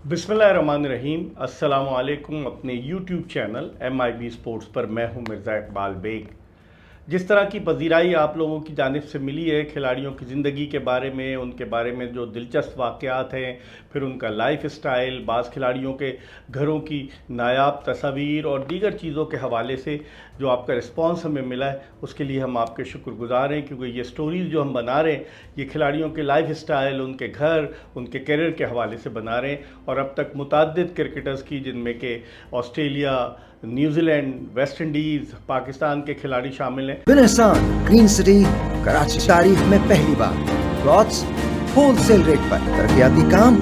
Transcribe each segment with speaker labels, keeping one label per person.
Speaker 1: बिस्मिल्लाहिर्रहमानिर्रहीम। अस्सलाम वालेकुम। अपने यूट्यूब चैनल MIB स्पोर्ट्स पर मैं हूं मिर्ज़ा इकबाल बेग। जिस तरह की पजीराई आप लोगों की जानिब से मिली है खिलाड़ियों की ज़िंदगी के बारे में, उनके बारे में जो दिलचस्प वाक़यात हैं, फिर उनका लाइफ स्टाइल, बाज़ खिलाड़ियों के घरों की नायाब तस्वीर और दीगर चीज़ों के हवाले से जो आपका रिस्पांस हमें मिला है, उसके लिए हम आपके शुक्रगुज़ार हैं। क्योंकि ये स्टोरीज़ जो हम बना रहे हैं, ये खिलाड़ियों के लाइफ स्टाइल, उनके घर, उनके करियर के हवाले से बना रहे हैं। और अब तक मुतअद्दिद क्रिकेटर्स की, जिनमें कि Australia, New Zealand, West Indies, Pakistan के खिलाड़ी शामिल हैं।
Speaker 2: बिन एहसान ग्रीन सिटी कराची तारीख में पहली बार प्लॉट्स होलसेल रेट पर। तरक्याती काम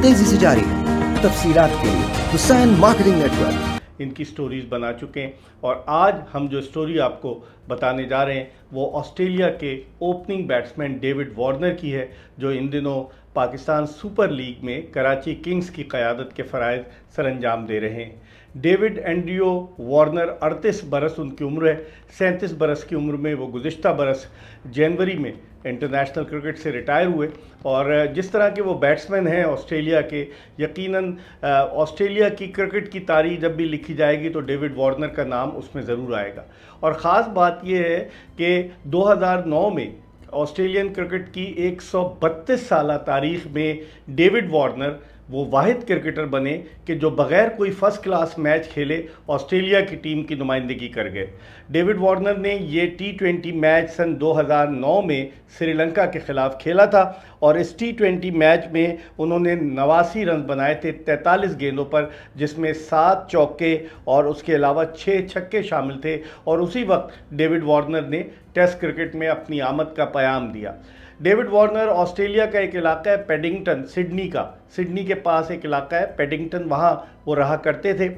Speaker 2: तेजी से जारी है। तफसीलात के लिए हुसैन मार्केटिंग नेटवर्क
Speaker 1: इनकी स्टोरीज़ बना चुके हैं। और आज हम जो स्टोरी आपको बताने जा रहे हैं वो ऑस्ट्रेलिया के ओपनिंग बैट्समैन डेविड वार्नर की है, जो इन दिनों पाकिस्तान सुपर लीग में कराची किंग्स की क़यादत के फ़राइज़ सर अंजाम दे रहे हैं। डेविड एंड्रियो वार्नर 38 बरस उनकी उम्र है। 37 बरस की उम्र में वो गुज़िश्ता बरस जनवरी में इंटरनेशनल क्रिकेट से रिटायर हुए। और जिस तरह के वो बैट्समैन हैं ऑस्ट्रेलिया के, यकीनन ऑस्ट्रेलिया की क्रिकेट की तारीख जब भी लिखी जाएगी तो डेविड वार्नर का नाम उसमें ज़रूर आएगा। और ख़ास बात यह है कि 2009 में ऑस्ट्रेलियन क्रिकेट की 132 साला तारीख में डेविड वार्नर वो वाहिद क्रिकेटर बने कि जो बग़ैर कोई फ़र्स्ट क्लास मैच खेले ऑस्ट्रेलिया की टीम की नुमाइंदगी कर गए। डेविड वार्नर ने ये T20 मैच सन 2009 में श्रीलंका के ख़िलाफ़ खेला था और इस T20 मैच में उन्होंने 89 रन बनाए थे 43 गेंदों पर, जिसमें 7 चौके और उसके अलावा 6 छक्के शामिल थे। और उसी वक्त डेविड वार्नर ने टेस्ट क्रिकेट में अपनी आमद का पयाम दिया। डेविड वार्नर ऑस्ट्रेलिया का एक इलाका है पेडिंगटन, सिडनी के पास एक इलाका है पेडिंगटन, वहाँ वो रहा करते थे।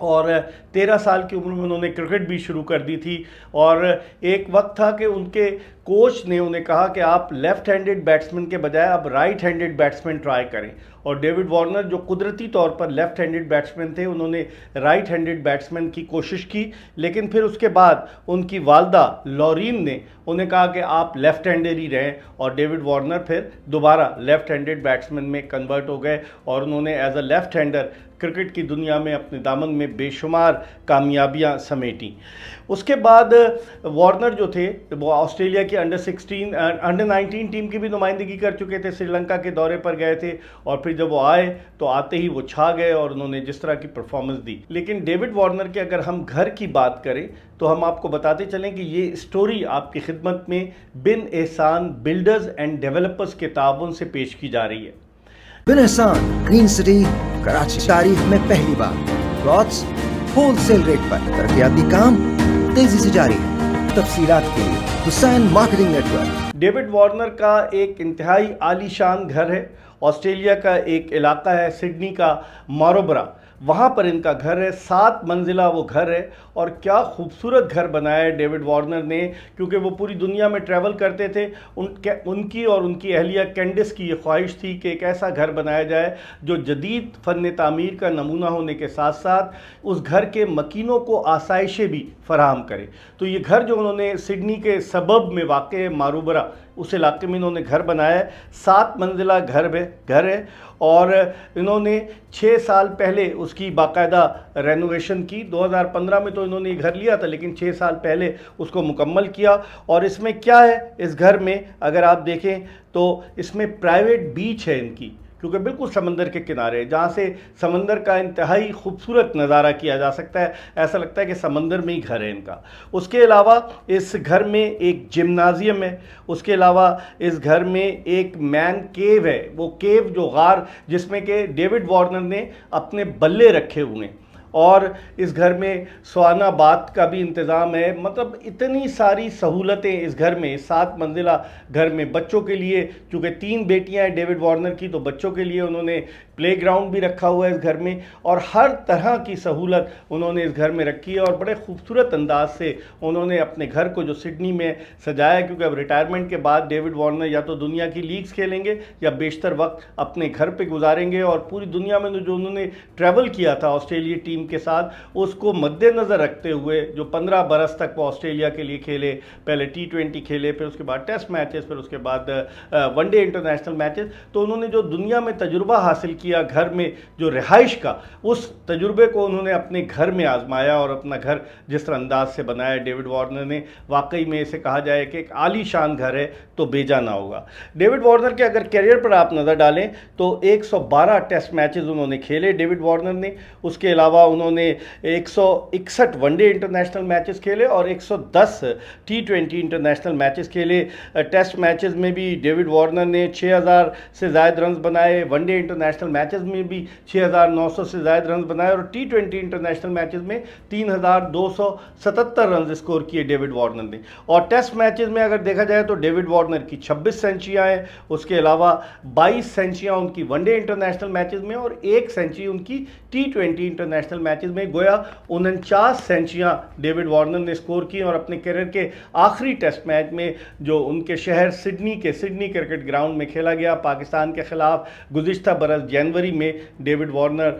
Speaker 1: और 13 साल की उम्र में उन्होंने क्रिकेट भी शुरू कर दी थी। और एक वक्त था कि उनके कोच ने उन्हें कहा कि आप लेफ़्ट हैंडेड बैट्समैन के बजाय आप राइट हैंडेड बैट्समैन ट्राई करें। और डेविड वार्नर जो कुदरती तौर पर लेफ़्ट हैंडेड बैट्समैन थे, उन्होंने राइट हैंडेड बैट्समैन की कोशिश की। लेकिन फिर उसके बाद उनकी वालदा लॉरीन ने उन्हें कहा कि आप लेफ़्ट हैंडेड ही रहें। और डेविड वार्नर फिर दोबारा लेफ़्ट हैंडेड बैट्समैन में कन्वर्ट हो गए और उन्होंने as a left hander cricket की दुनिया में अपने दामन में बेशुमार कामयाबियां समेटी। उसके बाद वार्नर जो थे वो ऑस्ट्रेलिया की अंडर 19 टीम की भी नुमाइंदगी कर चुके थे, श्रीलंका के दौरे पर गए थे। और फिर जब वो आए तो आते ही वो छा गए और उन्होंने जिस तरह की परफॉर्मेंस दी। लेकिन डेविड वार्नर के अगर हम घर की बात करें तो हम आपको बताते चलें कि ये स्टोरी आपकी खिदमत में बिन एहसान बिल्डर्स एंड डेवलपर्स के ताउन से पेश की जा रही है।
Speaker 2: बिन एहसान ग्रीन सिटी कराची तारीख में पहली बार प्लॉट्स होलसेल रेट पर। तरक्याती काम तेजी से जारी है। तफसीलात के लिए Hussain marketing network.
Speaker 1: David Warner का एक इंतहाई आलीशान घर है। ऑस्ट्रेलिया का एक इलाका है सिडनी का मारोबरा, वहाँ पर इनका घर है। 7 मंजिला वो घर है। और क्या खूबसूरत घर बनाया है डेविड वार्नर ने, क्योंकि वो पूरी दुनिया में ट्रैवल करते थे। उनकी और उनकी अहलिया कैंडिस की ये ख्वाहिश थी कि एक ऐसा घर बनाया जाए जो जदीद फ़न तामीर का नमूना होने के साथ साथ उस घर के मकीनों को आसाइशें भी फराहम करे। तो ये घर जो उन्होंने सिडनी के सबब में वाक़ मारूबरा उस इलाके में इन्होंने घर बनाया है, 7 मंजिला घर है। और इन्होंने 6 साल पहले उसकी बाकायदा रेनोवेशन की। 2015 में तो इन्होंने ये घर लिया था, लेकिन 6 साल पहले उसको मुकम्मल किया। और इसमें क्या है, इस घर में अगर आप देखें तो इसमें प्राइवेट बीच है इनकी, क्योंकि बिल्कुल समंदर के किनारे, जहाँ से समंदर का इंतहाई खूबसूरत नज़ारा किया जा सकता है। ऐसा लगता है कि समंदर में ही घर है इनका। उसके अलावा इस घर में एक जिम्नाजियम है। उसके अलावा इस घर में एक मैन केव है, वो केव जो गार जिसमें कि डेविड वार्नर ने अपने बल्ले रखे हुए हैं। और इस घर में सुहाना बात का भी इंतज़ाम है। मतलब इतनी सारी सहूलतें इस घर में, 7 मंजिला घर में। बच्चों के लिए, चूँकि 3 बेटियां हैं डेविड वार्नर की, तो बच्चों के लिए उन्होंने प्लेग्राउंड भी रखा हुआ है इस घर में। और हर तरह की सहूलत उन्होंने इस घर में रखी है। और बड़े खूबसूरत अंदाज से उन्होंने अपने घर को जो सिडनी में सजाया, क्योंकि अब रिटायरमेंट के बाद डेविड वार्नर या तो दुनिया की लीग्स खेलेंगे या बेशतर वक्त अपने घर पे गुजारेंगे। और पूरी दुनिया में जो उन्होंने ट्रैवल किया था ऑस्ट्रेलिया टीम के साथ, उसको मद्देनज़र रखते हुए जो 15 बरस तक वो ऑस्ट्रेलिया के लिए खेले, पहले T20 खेले, फिर उसके बाद टेस्ट मैचेस, फिर उसके बाद वनडे इंटरनेशनल मैचेस, तो उन्होंने जो दुनिया में तजुर्बा हासिल किया کیا گھر میں جو رہائش کا، اس تجربے کو انہوں نے اپنے گھر میں آزمایا اور اپنا گھر جس طرح انداز سے بنایا ڈیوڈ وارنر نے، واقعی میں اسے کہا جائے کہ ایک عالی شان گھر ہے تو بیجا نہ ہوگا۔ ڈیوڈ وارنر کے اگر کیریئر پر آپ نظر ڈالیں تو 112 ٹیسٹ میچز انہوں نے کھیلے ڈیوڈ وارنر نے، اس کے علاوہ انہوں نے 161 ون ڈے انٹرنیشنل میچز کھیلے اور 110 T20 انٹرنیشنل میچز کھیلے۔ ٹیسٹ میچز میں بھی ڈیوڈ وارنر نے 6000 سے زائد رنز بنائے، ون ڈے انٹرنیشنل میچز میں بھی 6900 سے زائد رنز بنائے اور T20 انٹرنیشنل میچز میں 3277 رنز اسکور کیے ڈیوڈ وارنر نے۔ اور ٹیسٹ میچز میں اگر دیکھا جائے تو ڈیوڈ وارنر کی 26 سینچریاں ہیں، اس کے علاوہ 22 سینچریاں ان کی ون ڈے انٹرنیشنل میچز میں اور 1 سینچری ان کی T20 انٹرنیشنل میچز میں، گویا 49 سینچریاں ڈیوڈ وارنر نے اسکور کی۔ اور اپنے کیریئر کے آخری ٹیسٹ میچ میں جو ان کے شہر سڈنی کرکٹ گراؤنڈ میں کھیلا گیا پاکستان کے خلاف گزشتہ برس جنوری میں، ڈیوڈ وارنر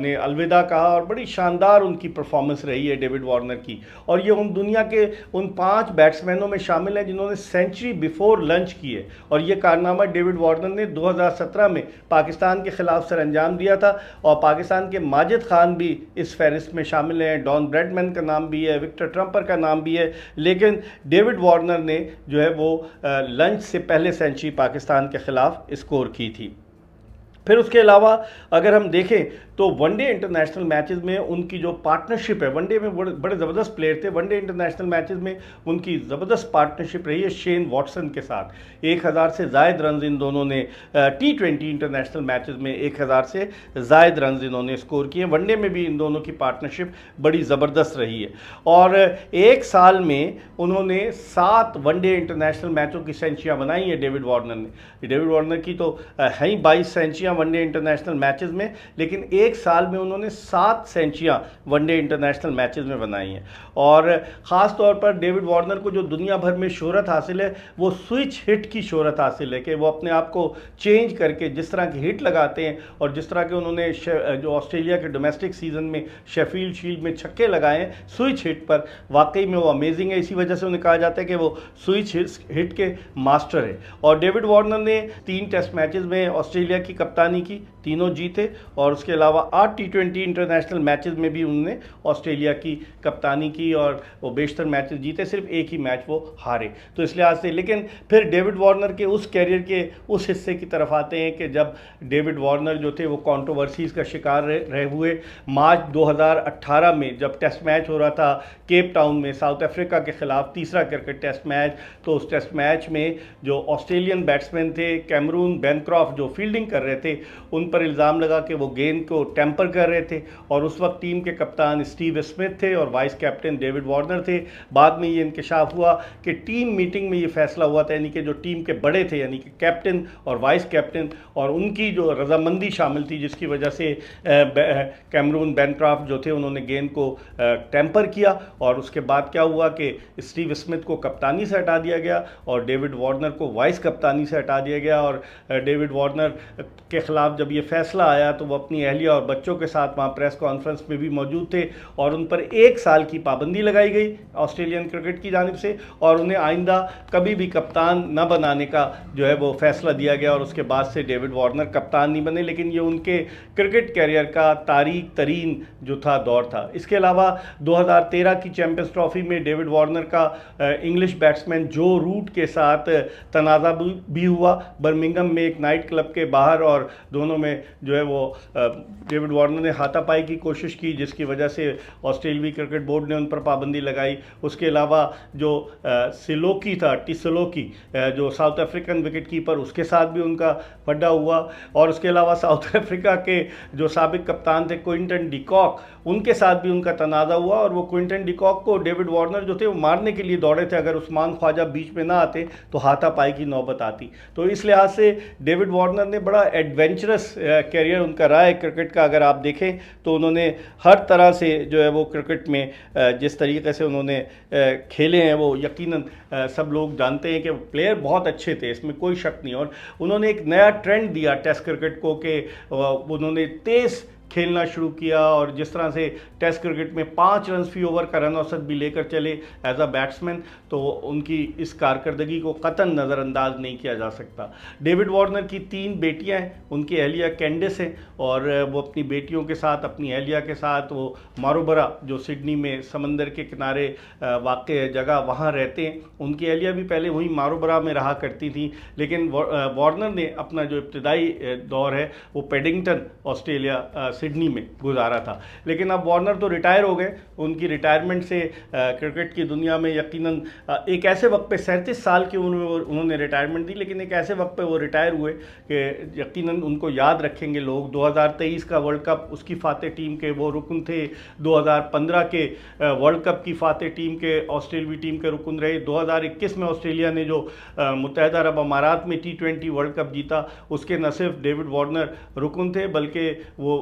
Speaker 1: نے الوداع کہا اور بڑی شاندار ان کی پرفارمنس رہی ہے ڈیوڈ وارنر کی۔ اور یہ ان دنیا کے ان 5 بیٹسمینوں میں شامل ہیں جنہوں نے سینچری بیفور لنچ کی ہے، اور یہ کارنامہ ڈیوڈ وارنر نے 2017 میں پاکستان کے خلاف سر انجام دیا تھا۔ اور پاکستان کے ماجد خان بھی اس فہرست میں شامل ہیں، ڈان بریڈمن کا نام بھی ہے، وکٹر ٹرمپر کا نام بھی ہے، لیکن ڈیوڈ وارنر نے جو ہے وہ لنچ سے پہلے سینچری پاکستان کے خلاف اسکور کی تھی۔ پھر اس کے علاوہ اگر ہم دیکھیں تو ون ڈے انٹرنیشنل میچز میں ان کی جو پارٹنرشپ ہے، ون ڈے میں بڑے زبردست پلیئر تھے، ون ڈے انٹرنیشنل میچز میں ان کی زبردست پارٹنرشپ رہی ہے شین واٹسن کے ساتھ۔ 1000 سے زائد رنز ان دونوں نے T20 انٹرنیشنل میچز میں 1000 سے زائد رنز انہوں نے اسکور کیے۔ ون ڈے میں بھی ان دونوں کی پارٹنرشپ بڑی زبردست رہی ہے، اور ایک سال میں انہوں نے 7 ون ڈے انٹرنیشنل میچوں کی سینچریاں بنائی ہیں ڈیوڈ وارنر نے۔ ڈیوڈ وارنر کی تو ہیں 22 سینچریاں ون ڈے انٹرنیشنل میچز میں، لیکن ایک سال میں انہوں نے 7 سینچریاں ون ڈے انٹرنیشنل میچز میں بنائی ہیں۔ اور خاص طور پر ڈیوڈ وارنر کو جو دنیا بھر میں شہرت حاصل ہے وہ سوئچ ہٹ کی شہرت حاصل ہے، کہ وہ اپنے آپ کو چینج کر کے جس طرح کی ہٹ لگاتے ہیں، اور جس طرح کہ انہوں نے جو آسٹریلیا کے ڈومیسٹک سیزن میں شیفیلڈ شیلڈ میں چھکے لگائے ہیں سوئچ ہٹ پر، واقعی میں وہ امیزنگ ہے۔ اسی وجہ سے انہیں کہا جاتا ہے کہ وہ سوئچ ہٹ کے ماسٹر ہے۔ اور ڈیوڈ وارنر نے 3 ٹیسٹ میچز میں آسٹریلیا کی کپتانی کی، تینوں جیتے، اور اس کے علاوہ 8 T20 انٹرنیشنل میچز میں بھی انہوں نے آسٹریلیا کی کپتانی کی اور وہ بیشتر میچز جیتے، صرف ایک ہی میچ وہ ہارے۔ تو اس لحاظ سے لیکن پھر ڈیوڈ وارنر کے اس کیریئر کے اس حصے کی طرف آتے ہیں کہ جب ڈیوڈ وارنر جو تھے وہ کانٹروورسیز کا شکار رہے ہوئے۔ مارچ 2018 میں جب ٹیسٹ میچ ہو رہا تھا کیپ ٹاؤن میں ساؤتھ افریقہ کے خلاف، تیسرا کرکٹ ٹیسٹ میچ، تو اس ٹیسٹ میچ میں جو آسٹریلین بیٹسمین تھے کیمرون بینکرافٹ جو فیلڈنگ کر رہے تھے، ان پر الزام لگا کہ وہ گیند کو ٹیمپر کر رہے تھے، اور اس وقت ٹیم کے کپتان اسٹیو اسمتھ تھے اور وائس کیپٹن ڈیوڈ وارنر تھے۔ بعد میں یہ انکشاف ہوا کہ ٹیم میٹنگ میں یہ فیصلہ ہوا تھا، یعنی کہ جو ٹیم کے بڑے تھے یعنی کہ کیپٹن اور وائس کیپٹن، اور ان کی جو رضامندی شامل تھی، جس کی وجہ سے کیمرون بینکرافٹ جو تھے انہوں نے گیند کو ٹیمپر کیا، اور اس کے بعد کیا ہوا کہ اسٹیو اسمتھ کو کپتانی سے ہٹا دیا گیا اور ڈیوڈ وارنر کو وائس کپتانی سے ہٹا دیا گیا۔ اور ڈیوڈ وارنر کے خلاف جب یہ فیصلہ آیا تو وہ اپنی اہلیہ اور بچوں کے ساتھ وہاں پریس کانفرنس میں بھی موجود تھے، اور ان پر 1 سال کی پابندی لگائی گئی آسٹریلین کرکٹ کی جانب سے، اور انہیں آئندہ کبھی بھی کپتان نہ بنانے کا جو ہے وہ فیصلہ دیا گیا، اور اس کے بعد سے ڈیوڈ وارنر کپتان نہیں بنے، لیکن یہ ان کے کرکٹ کیریئر کا تاریک ترین جو تھا دور تھا۔ اس کے علاوہ 2013 کی چیمپئنز ٹرافی میں ڈیوڈ وارنر کا انگلش بیٹسمین جو روٹ کے ساتھ تنازع بھی ہوا برمنگھم میں ایک نائٹ کلب کے باہر، اور دونوں میں جو ہے وہ ڈیوڈ وارنر نے ہاتھا پائی کی کوشش کی، جس کی وجہ سے آسٹریلوی کرکٹ بورڈ نے ان پر پابندی لگائی۔ اس کے علاوہ جو سلوکی تھا، سلوکی جو ساؤتھ افریقن وکٹ کیپر، اس کے ساتھ بھی ان کا پھڈا ہوا، اور اس کے علاوہ ساؤتھ افریقہ کے جو سابق کپتان تھے کوئنٹن ڈی کاک، ان کے ساتھ بھی ان کا تنازع ہوا، اور وہ کوئنٹن ڈی کاک کو ڈیوڈ وارنر جو تھے وہ مارنے کے لیے دوڑے تھے، اگر عثمان خواجہ بیچ میں نہ آتے تو ہاتھا پائی کی نوبت آتی۔ تو اس لحاظ سے ڈیوڈ وارنر نے بڑا ایڈونچرس کیریئر ان کا رہا ہے کرکٹ کا۔ اگر آپ دیکھیں تو انہوں نے ہر طرح سے جو ہے وہ کرکٹ میں جس طریقے سے انہوں نے کھیلے ہیں، وہ یقیناً سب لوگ جانتے ہیں کہ پلیئر بہت اچھے تھے، اس میں کوئی شک نہیں، اور انہوں نے ایک نیا ٹرینڈ دیا ٹیسٹ کرکٹ کو کہ انہوں نے تیز खेलना शुरू किया और जिस तरह से टेस्ट क्रिकेट में 5 रन फी ओवर का रन औसत भी लेकर चले एज अ बैट्समैन, तो उनकी इस कारकर्दगी को कतन नज़रअंदाज नहीं किया जा सकता। डेविड वार्नर की 3 बेटियां हैं, उनकी अहलिया कैंडिस हैं और वो अपनी बेटियों के साथ, अपनी अहलिया के साथ वो मारोबरा जो सिडनी में समंदर के किनारे वाक़ जगह वहाँ रहते हैं। उनकी अहलिया भी पहले वहीं मारोबरा में रहा करती थी, लेकिन वार्नर ने अपना जो इब्तदाई दौर है वो पेडिंगटन ऑस्ट्रेलिया सिडनी में गुजारा था। लेकिन अब वार्नर तो रिटायर हो गए। उनकी रिटायरमेंट से क्रिकेट की दुनिया में यकीनन एक ऐसे वक्त पे 37 साल की उम्र में उन्होंने रिटायरमेंट दी, लेकिन एक ऐसे वक्त पे वो रिटायर हुए कि यकीनन उनको याद रखेंगे लोग। 2023 का वर्ल्ड कप, उसकी फातेह टीम के वो रुकन थे। 2015 के वर्ल्ड कप की फातेह टीम के ऑस्ट्रेलवी टीम के रुकन रहे। 2021 में ऑस्ट्रेलिया ने जो मुत्तहदा अरब अमारात में T20 वर्ल्ड कप जीता, उसके न सिर्फ डेविड वार्नर रुकन थे बल्कि वो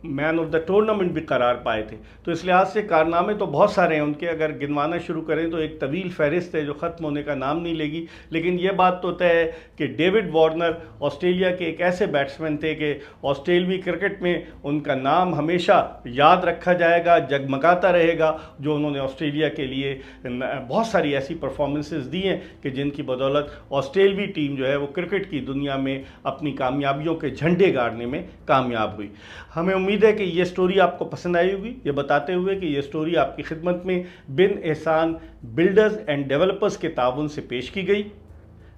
Speaker 1: मैन ऑफ द टूर्नामेंट भी करार पाए थे। तो इस लिहाज से कारनामे तो बहुत सारे हैं उनके, अगर गिनवाना शुरू करें तो एक तवील फहरिस्त है जो ख़त्म होने का नाम नहीं लेगी। लेकिन ये बात तो तय है कि डेविड वार्नर ऑस्ट्रेलिया के एक ऐसे बैट्समैन थे कि ऑस्ट्रेलवी क्रिकेट में उनका नाम हमेशा याद रखा जाएगा, जगमगाता रहेगा। जो उन्होंने ऑस्ट्रेलिया के लिए बहुत सारी ऐसी परफॉर्मेंसेस दी हैं कि जिनकी बदौलत ऑस्ट्रेलवी टीम जो है वो क्रिकेट की दुनिया में अपनी कामयाबियों के झंडे गाड़ने में कामयाब हुई। हमें उम्मीद है कि ये स्टोरी आपको पसंद आई होगी, ये बताते हुए कि ये स्टोरी आपकी खिदमत में बिन एहसान बिल्डर्स एंड डेवलपर्स के ताउन से पेश की गई।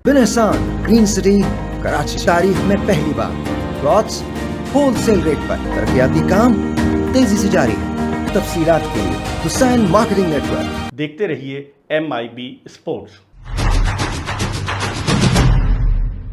Speaker 2: बिन एहसान ग्रीन सिटी कराची, तारीख में पहली बार प्लॉट्स होलसेल रेट पर, तरक्याती काम तेजी से जारी। तफसीलात के लिए हुसैन मार्केटिंग नेटवर्क।
Speaker 1: देखते रहिए MIB स्पोर्ट्स।